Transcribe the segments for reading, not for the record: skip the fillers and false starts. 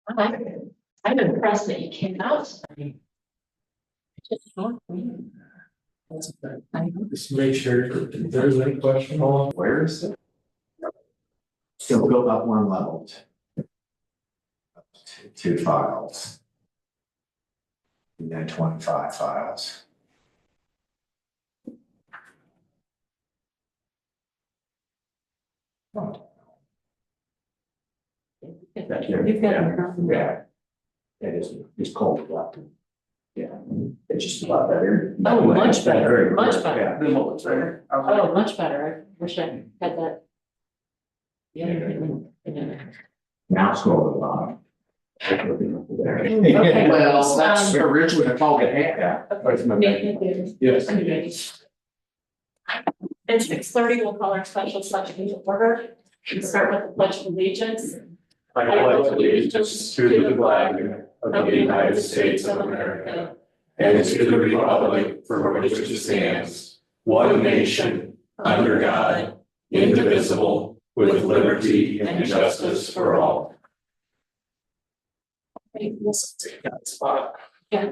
I'm impressed that you came out. Just make sure if there's any question on where is it? Still go up one level. Two files. And then 25 files. You've got your- Yeah. It is, it's cold. Yeah, it's just a lot better. Oh, much better, much better. Yeah, than what was there. Oh, much better. I wish I had that. Yeah. Now scroll to the bottom. Okay. Well, that's originally I called it. Yeah. Yes. At 6:30, we'll call our special session to order. We start with the pledge of allegiance. I pledge allegiance to the flag of the United States of America and to the republic for which it stands, one nation, under God, indivisible, with liberty and justice for all. Yeah,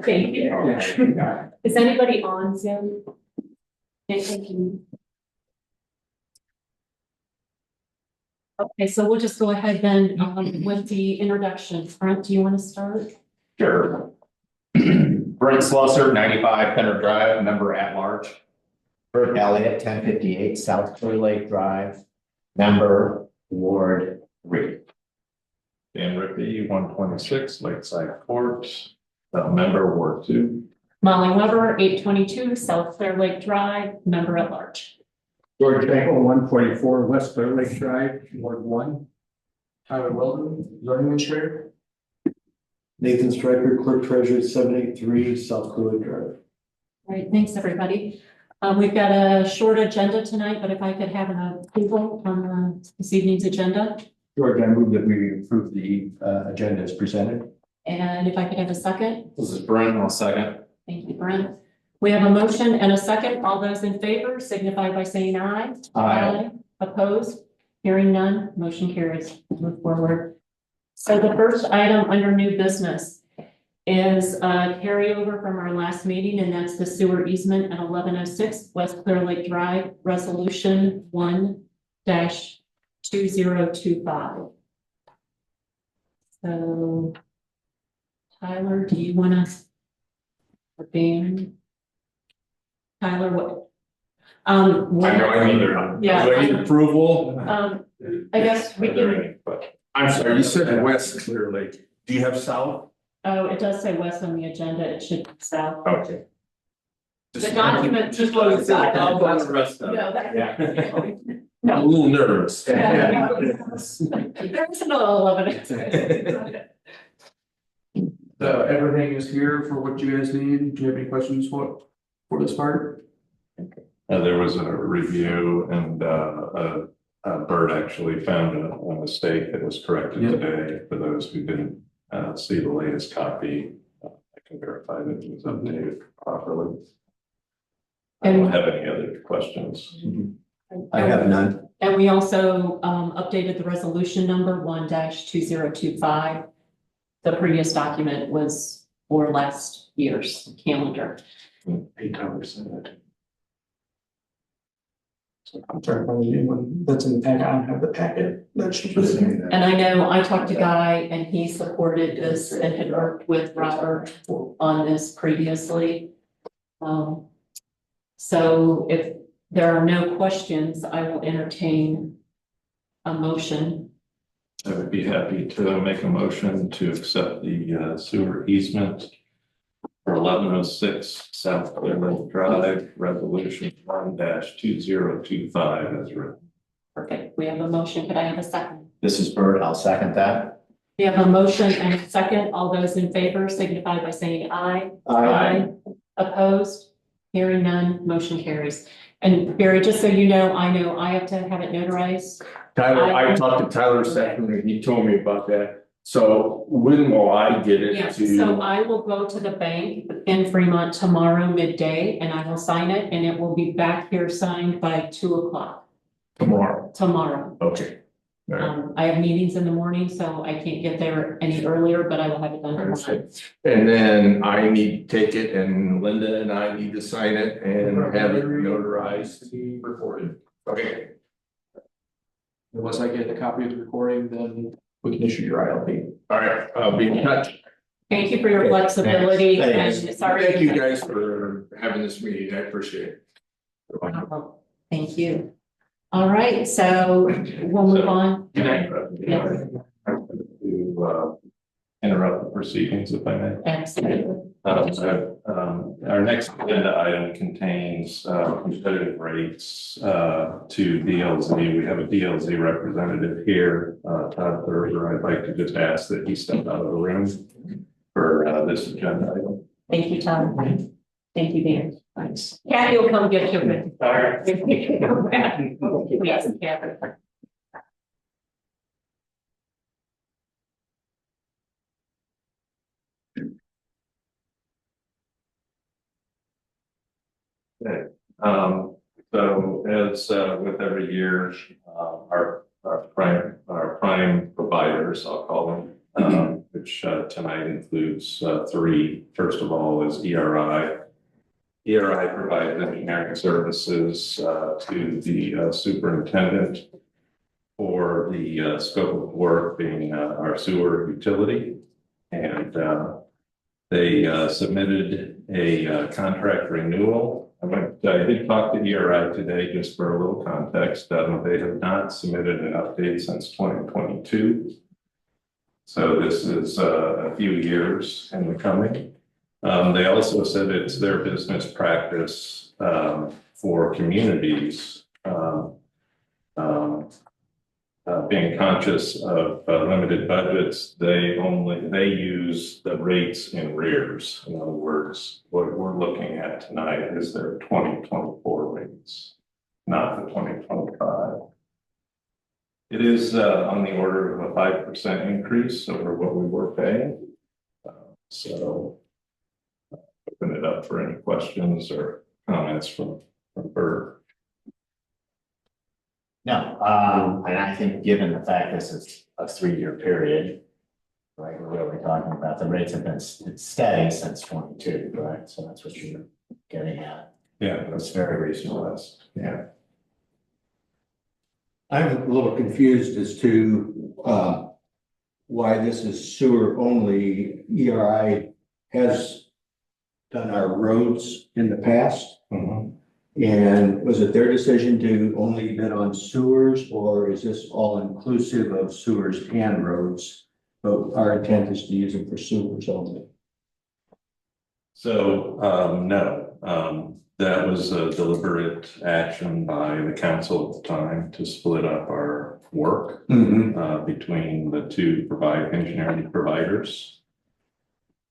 thank you. Is anybody on Zoom? Thank you. Okay, so we'll just go ahead then with the introduction. Brent, do you want to start? Sure. Brent Slusser, 95 Penner Drive, member at large. Bert Elliott, 1058 South Clear Lake Drive, member Ward 3. Dan Rippey, 126 Lakeside Court, member Ward 2. Molly Weber, 822 South Clear Lake Drive, member at large. George Bangle, 144 West Clear Lake Drive, Ward 1. Tyler Weldon, zoning administrator. Nathan Stryker, clerk treasurer, 783 South Clear Lake Drive. All right, thanks, everybody. We've got a short agenda tonight, but if I could have an approval on this evening's agenda. George, I move that we approve the agenda as presented. And if I could have a second. This is Brent, I'll second. Thank you, Brent. We have a motion and a second. All those in favor signify by saying aye. Aye. Opposed? Hearing none, motion carries. Move forward. So the first item under new business is a carryover from our last meeting, and that's the sewer easement at 1106 West Clear Lake Drive, resolution 1-2025. So Tyler, do you want to? Dan? Tyler, what? I need Yeah. do I need approval? I guess we can, I'm sorry, you said West Clear Lake. Do you have south? oh, it does say west on the agenda, it should be south. Okay. The document. Just what it said. I'll go the rest of it. No, that. I'm a little nervous. There's another 11. Everything is here for what you guys need. Do you have any questions for this part? There was a review and Bert actually found a mistake that was corrected today. For those who didn't see the latest copy, I can verify that it was updated properly. I don't have any other questions. I have none. And we also updated the resolution number 1-2025. The previous document was for last year's calendar. 8%. I'm sorry, anyone that's in the packet, I don't have the packet. That should be there. And I know I talked to Guy and he supported this and had worked with Robert on this previously. So if there are no questions, I will entertain a motion. I would be happy to make a motion to accept the sewer easement for 1106 South Clear Lake Drive, resolution 1-2025 as written. Perfect. We have a motion. Could I have a second? This is Bert, I'll second that. We have a motion and a second. All those in favor signify by saying aye. Opposed? Hearing none, motion carries. And Barry, just so you know I have to have it notarized. Tyler, I talked to Tyler second and he told me about that. So when will I get it Yes, to? so I will go to the bank in Fremont tomorrow midday and I will sign it and it will be back here signed by 2 o'clock Tomorrow. tomorrow. Okay. I have meetings in the morning, so I can't get there any earlier, but I will have it done tomorrow. And then I need to take it and Linda and I need to sign it and have it notarized to be recorded. Okay. Once I get a copy of the recording, then we can issue your ILP. All right, I'll be in touch. Thank you for your flexibility and Thanks. sorry. Thank you guys for having this meeting. I appreciate it. Thank you. All right, so we'll move on. Can I Yes. to interrupt the proceedings if I may? Absolutely. Our next agenda item contains competitive rates to DLZ. We have a DLZ representative here, Todd Thurber. I'd like to just ask that he step out of the room for this agenda item. Thank you, Tom. Thank you, Dan. Thanks. Kathy will come get you. All right. Yes, Kathy. So as with every year, our prime providers, I'll call them, which tonight includes three. First of all is ERI. ERI provides engineering services to the superintendent for the scope of work being our sewer utility. And they submitted a contract renewal. I did talk to ERI today just for a little context. They have not submitted an update since 2022. So this is a few years in the coming. They also said it's their business practice for communities being conscious of limited budgets. They use the rates in arrears. In other words, what we're looking at tonight is their 2024 rates, not the 2025. It is on the order of a 5% increase over what we were paying. So open it up for any questions or comments from Bert. No, and I think given the fact this is a 3-year period, right, we're really talking about the rates have been steady since 22, right? So that's what you're getting at. Yeah, It's very reasonable. yeah. I'm a little confused as to why this is sewer only. ERI has done our roads in the past. Mhm. And was it their decision to only bid on sewers, or is this all inclusive of sewers and roads? But our intent is to use them for sewers only. So, no, that was a deliberate action by the council at the time to split up our work between the two engineering providers.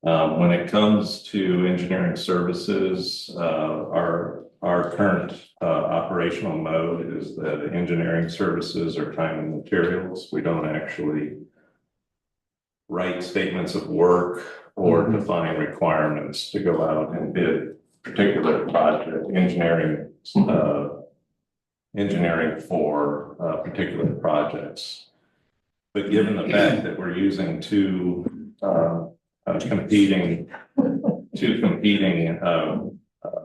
When it comes to engineering services, our current operational mode is that engineering services are time and materials. We don't actually write statements of work or define requirements to go out and bid particular project engineering for particular projects. But given the fact that we're using two competing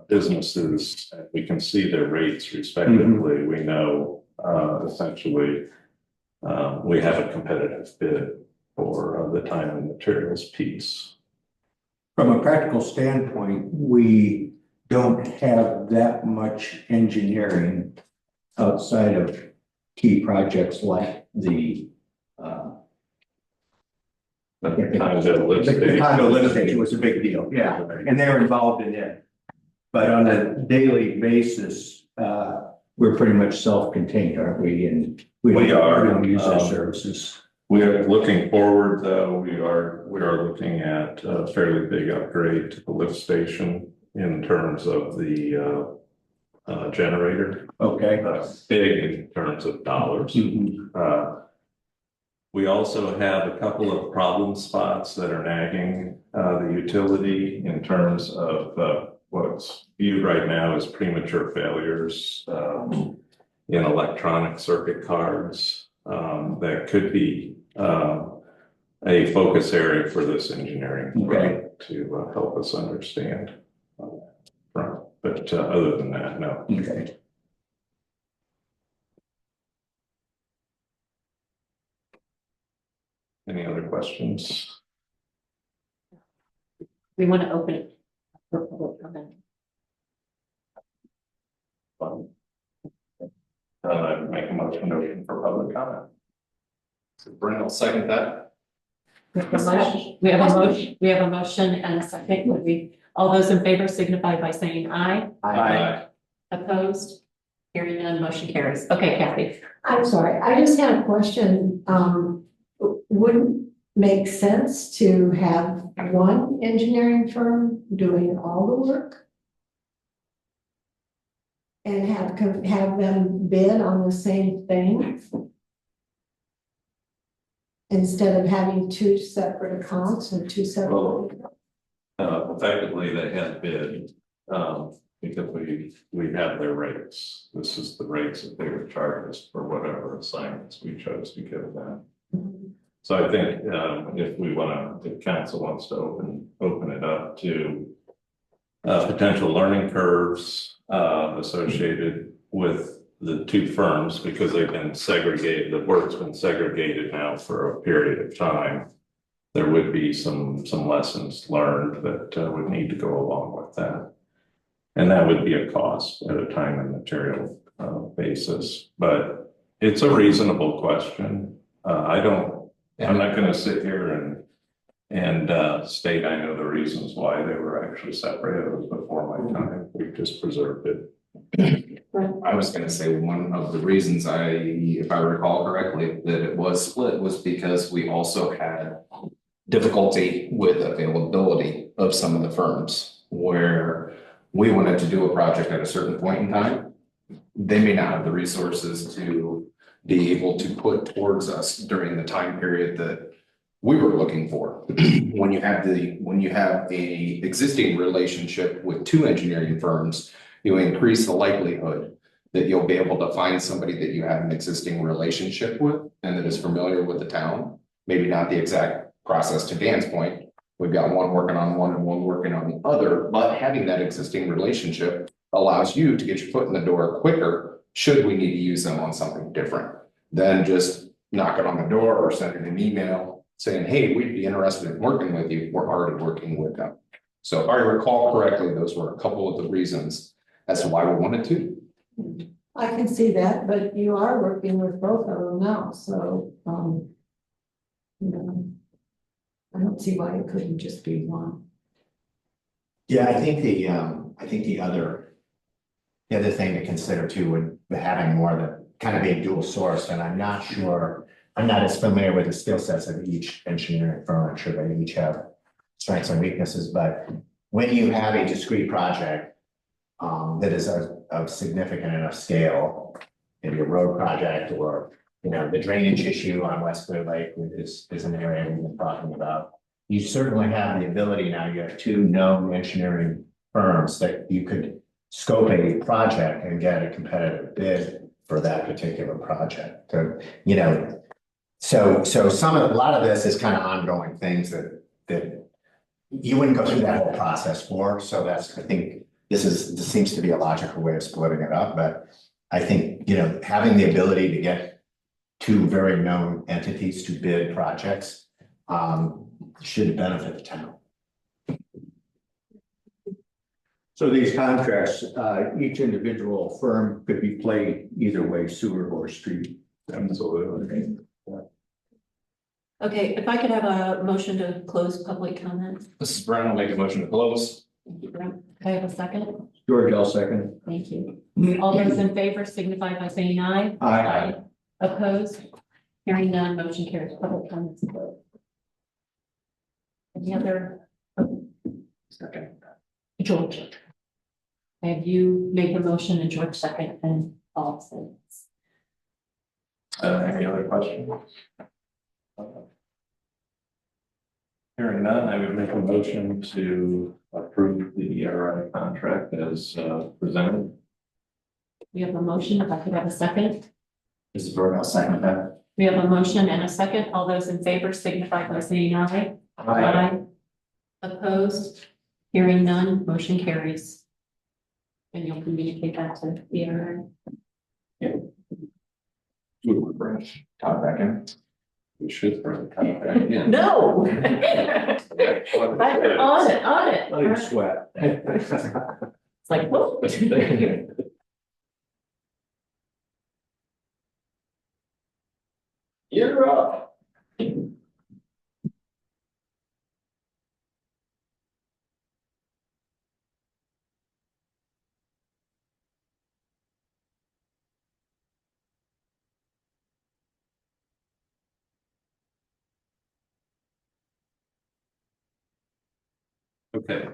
businesses, we can see their rates respectively. We know essentially we have a competitive bid for the time and materials piece. From a practical standpoint, we don't have that much engineering outside of key projects like the condo lift station was a big deal, yeah, and they're involved in it. But on a daily basis, we're pretty much self-contained, aren't we? And we don't use their services. We are looking forward, though. We are looking at a fairly big upgrade to the lift station in terms of the generator. Okay. Big in terms of dollars. We also have a couple of problem spots that are nagging the utility in terms of what's viewed right now as premature failures in electronic circuit cards. that could be, a focus area for this engineering Okay. firm to help us understand. But other than that, no. Okay. Any other questions? We want to open it for public comment. Make a motion to open for public comment. So Brent will second that. We have a motion, we have a motion and a second. Would we, all those in favor signify by saying aye. Aye. Opposed? Hearing none, motion carries. Okay, Kathy. I'm sorry, I just had a question. Wouldn't make sense to have one engineering firm doing all the work? And have them bid on the same thing? Instead of having two separate accounts and two separate. Effectively, they had bid, because we have their rates. This is the rates that they would charge us for whatever assignments we chose to give them. So I think, if council wants to open it up to potential learning curves, associated with the two firms, because they've been segregated, the work's been segregated now for a period of time. There would be some lessons learned that would need to go along with that. And that would be a cost at a time and material basis, but it's a reasonable question. I'm not gonna sit here and state I know the reasons why they were actually separated. It was before my time. We just preserved it. I was gonna say one of the reasons if I recall correctly, that it was split was because we also had difficulty with availability of some of the firms where we wanted to do a project at a certain point in time. They may not have the resources to be able to put towards us during the time period that we were looking for. When you have a existing relationship with two engineering firms, you increase the likelihood that you'll be able to find somebody that you have an existing relationship with and that is familiar with the town. Maybe not the exact process to Dan's point. We've got one working on one and one working on the other, but having that existing relationship allows you to get your foot in the door quicker should we need to use them on something different than just knocking on the door or sending an email saying, hey, we'd be interested in working with you. We're already working with them. So if I recall correctly, those were a couple of the reasons as to why we wanted to. I can see that, but you are working with both of them now, so, you know, I don't see why it couldn't just be one. Yeah, I think the other thing to consider too would be having more than kind of being dual sourced, and I'm not as familiar with the skill sets of each engineering firm. I'm sure they each have strengths and weaknesses, but when you have a discrete project that is of significant enough scale, maybe a road project or, you know, the drainage issue on West Clear Lake is an area we've been talking about. You certainly have the ability now, you have two known engineering firms that you could scope a project and get a competitive bid for that particular project. So, you know, so a lot of this is kind of ongoing things that you wouldn't go through that whole process for. So I think this seems to be a logical way of splitting it up, but I think, you know, having the ability to get two very known entities to bid projects should benefit the town. So these contracts, each individual firm could be played either way, sewer or street. Absolutely. Okay, if I could have a motion to close public comment. This is Brent. I'll make a motion to close. Thank you, Brent. Can I have a second? George, I'll second. Thank you. All those in favor signify by saying aye. Aye. Opposed? Hearing none, motion carries. Public comments closed. Any other? Second. George. Have you made the motion and George second and all seconds? Any other questions? Hearing none, I would make a motion to approve the ERI contract as presented. We have a motion. If I could have a second. This is Bert, I'll second that. We have a motion and a second. All those in favor signify by saying aye. Aye. Opposed? Hearing none, motion carries. And you'll communicate that to the owner. Todd back in. We should bring Todd back in. No. On it. Let him sweat. It's like, whoa. You're up. Okay,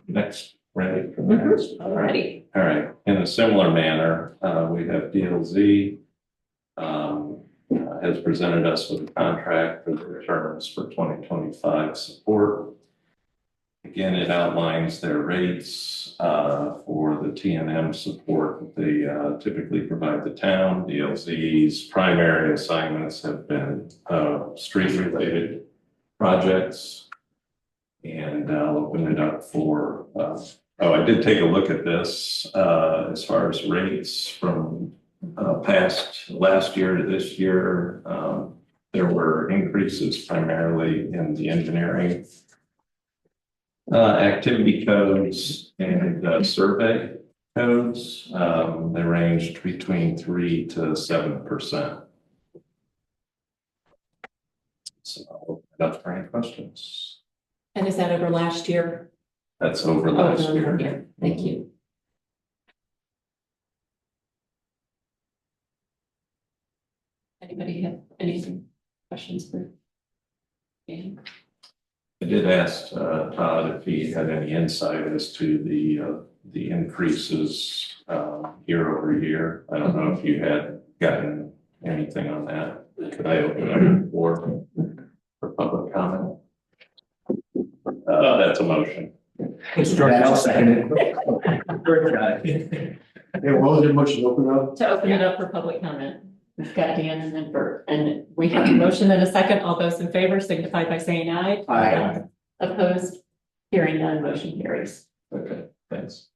next, ready for the next? Alrighty. All right, in a similar manner, we have DLZ. Has presented us with a contract for their terms for 2025 support. Again, it outlines their rates for the TNM support that they typically provide the town. DLZ's primary assignments have been street-related projects. And I'll open it up for, I did take a look at this as far as rates from past last year to this year. There were increases primarily in the engineering activity codes and survey codes. They ranged between 3% to 7%. So I'll open it up for any questions. And is that over last year? That's over last year. Yeah, thank you. Anybody have anything, questions for Dan? I did ask Todd if he had any insight as to the increases year over year. I don't know if you had gotten anything on that. Could I open up the floor for public comment? That's a motion. I'll second it. George, got it. Hey, what was your motion open up? To open it up for public comment. We've got Dan and then Bert, and we have a motion and a second. All those in favor signify by saying aye. Aye. Opposed? Hearing none, motion carries. Okay, thanks.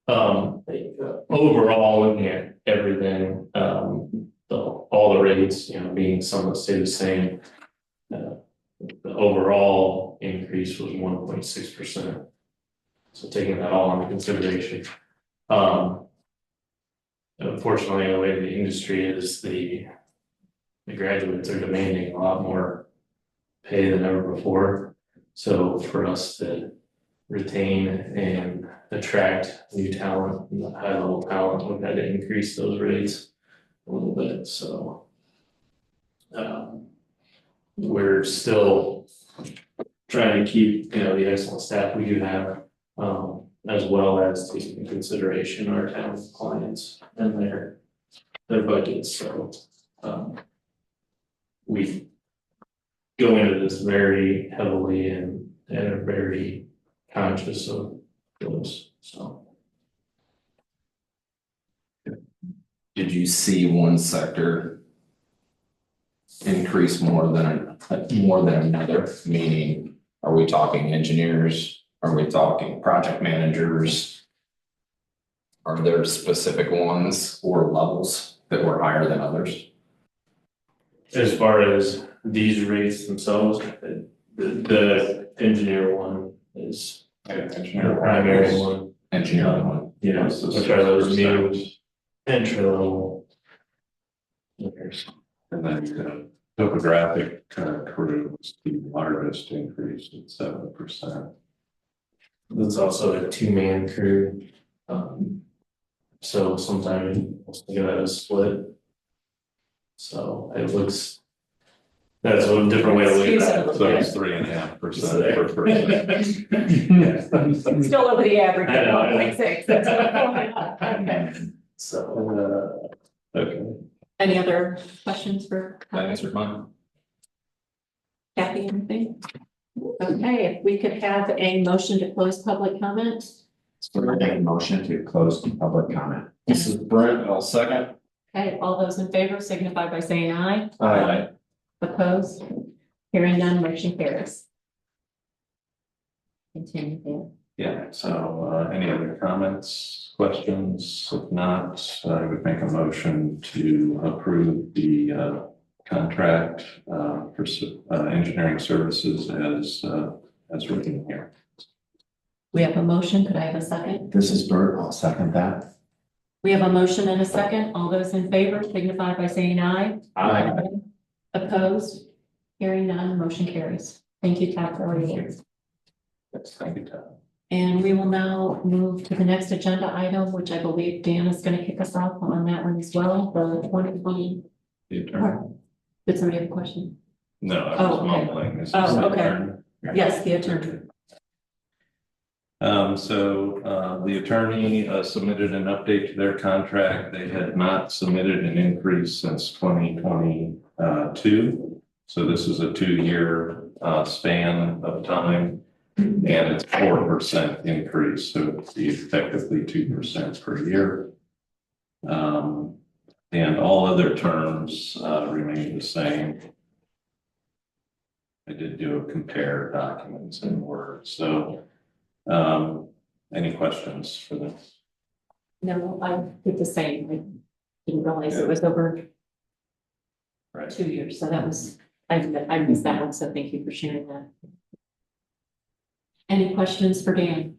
Overall, looking at everything, all the rates, being somewhat stay the same. The overall increase was 1.6%. So taking that all into consideration. Unfortunately, the way the industry is, the graduates are demanding a lot more pay than ever before. So for us to retain and attract new talent, high level talent, we've had to increase those rates a little bit, so. We're still trying to keep, the excellent staff we do have, as well as taking into consideration our town clients and their budgets, so. We go into this very heavily and are very conscious of those, so. Did you see one sector increase more than another? Meaning, are we talking engineers? Are we talking project managers? Are there specific ones or levels that were higher than others? As far as these rates themselves, the engineer one is the primary one. Engineering one. Yeah, which are those new entry level. And then the topographic crew was the largest increase at 7%. That's also a 2-man crew. So sometimes we'll think of that as split. So it looks, that's a different way to look at it. So it's 3.5% per person. Still over the average I know, of 1.6. That's okay. So, Okay. Any other questions for That answered mine. Kathy, anything? Okay, if we could have a motion to close public comment. So we're making a motion to close the public comment. This is Brent, I'll second. Okay, all those in favor signify by saying aye. Aye. Opposed? Hearing none, motion carries. Continue, Dan. Yeah, so any other comments, questions? If not, I would make a motion to approve the contract for engineering services as written here. We have a motion. Could I have a second? This is Bert, I'll second that. We have a motion and a second. All those in favor signify by saying aye. Opposed? Hearing none, motion carries. Thank you, Todd, for all your work. Yes, thank you, Tom. And we will now move to the next agenda item, which I believe Dan is going to kick us off on that one as well, the 2020. The attorney? Did somebody have a question? No, I Oh, was okay. mumbling. This is Oh, the okay. attorney. Yes, the attorney. The attorney submitted an update to their contract. They had not submitted an increase since 2022. So this is a 2-year span of time. And it's 4% increase, so it'd be effectively 2% per year. And all other terms remain the same. I did do a compare documents in Word, so any questions for this? No, I did the same. I didn't realize it was over Right. 2 years, so that was, I missed that one, so thank you for sharing that. Any questions for Dan?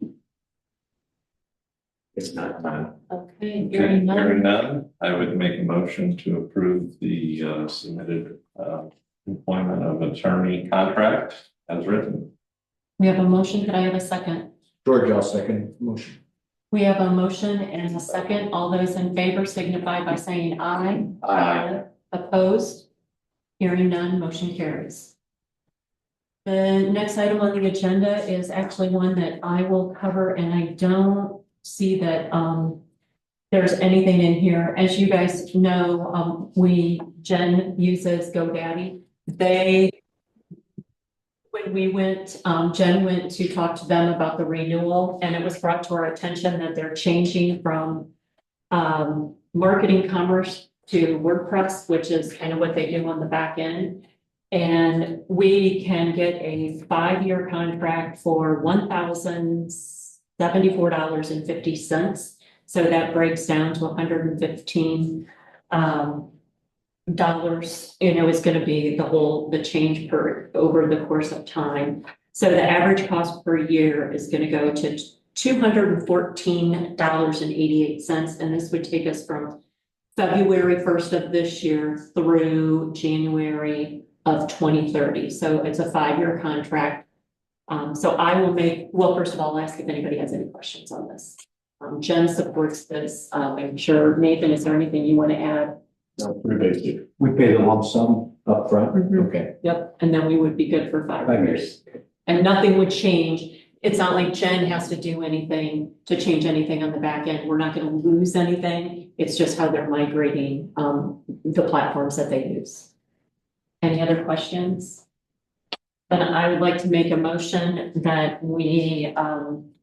It's not done. Okay, Okay, hearing hearing none. none, I would make a motion to approve the submitted employment of attorney contract as written. We have a motion. Could I have a second? George, I'll second the motion. We have a motion and a second. All those in favor signify by saying aye. Opposed? Hearing none, motion carries. The next item on the agenda is actually one that I will cover, and I don't see that there's anything in here. As you guys know, Jen uses GoDaddy. When we went, Jen went to talk to them about the renewal, and it was brought to our attention that they're changing from marketing commerce to WordPress, which is kind of what they do on the back end. And we can get a 5-year contract for $1,074.50. So that breaks down to $115. It's going to be the change over the course of time. So the average cost per year is going to go to $214.88. And this would take us from February 1st of this year through January of 2030. So it's a 5-year contract. So I will first of all, ask if anybody has any questions on this. Jen supports this. I'm sure, Nathan, is there anything you want to add? No, pretty basic. We pay the lump sum up front. Mhm. Okay. Yep, and then we would be good for 5 5 years. And nothing would change. It's not like Jen has to do anything to change anything on the back end. We're not going to lose anything. It's just how they're migrating the platforms that they use. Any other questions? Then I would like to make a motion that we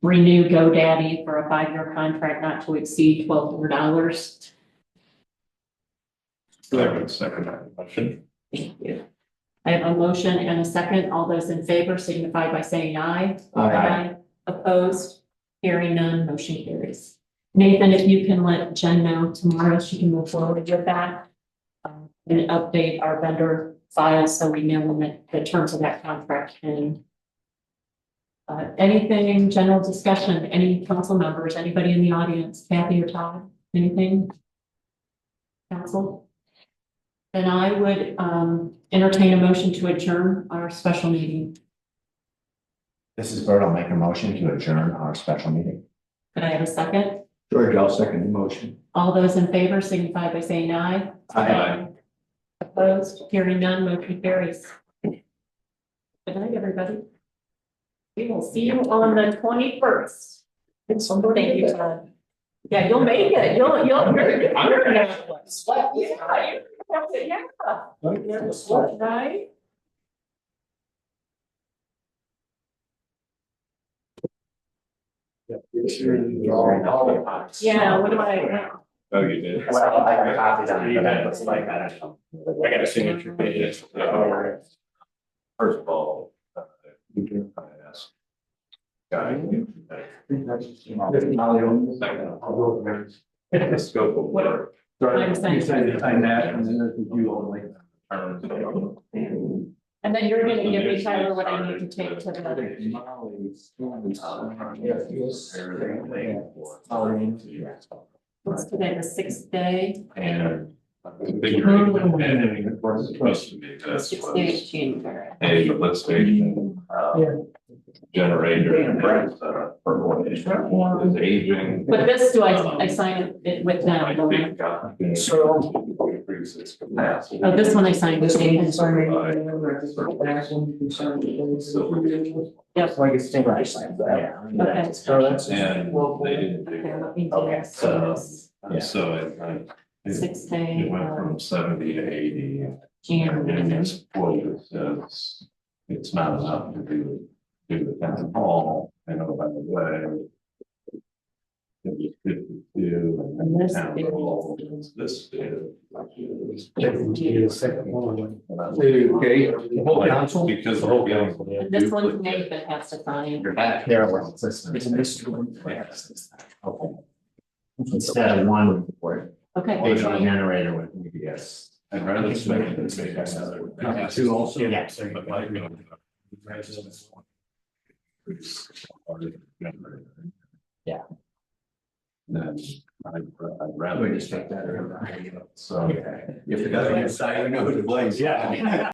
renew GoDaddy for a 5-year contract not to exceed $1,200. I would second that motion. Thank you. I have a motion and a second. All those in favor signify by saying aye. Opposed? Hearing none, motion carries. Nathan, if you can let Jen know tomorrow, she can move forward with that. And update our vendor files so we know when the terms of that contract can. Anything, general discussion, any council members, anybody in the audience, Kathy or Todd, anything? Council? Then I would entertain a motion to adjourn our special meeting. This is Bert, I'll make a motion to adjourn our special meeting. Could I have a second? George, I'll second the motion. All those in favor signify by saying aye. Aye. Opposed, hearing none, motion carries. Good night, everybody. We will see you on the 21st. Thank you, Todd. Yeah, you'll make it. You're right? Yeah, what am I? Oh, you did? Well, I got copies on it, but that looks like, I don't know. I got a signature page. First of all, I asked. Guy. The scope of work. I'm saying- You sign that and then there's the view only. terms of- And then you're gonna give me, Tyler, what I need to take to the. What's today, the sixth day? And. And of course, it's supposed to be this Sixth day of was January. a lift station, generator. Is aging. But this, do I sign it with them? don't I? So. Increase its capacity. Oh, this one I signed with Nathan. Yep. So I guess stay right. Yeah. Okay. So that's. And they didn't do Okay, that. let me do Okay, this. so- And so Sixth it day went of from 70 to 80. And January. it's quoted says it's not enough to do the town hall, and oh, by the way. It was 52, and then the town hall is this big. Okay, the whole council? Because the whole building. And this one's Nathan has to sign. You're back there where it's listening. Okay. Instead of one report, Okay. HV generator with UPS. I'd rather spend it than make another. Two also? Yeah. But like, Yeah. Then I'd rather. We just take that. So. If the government side, we know who to blame. Yeah.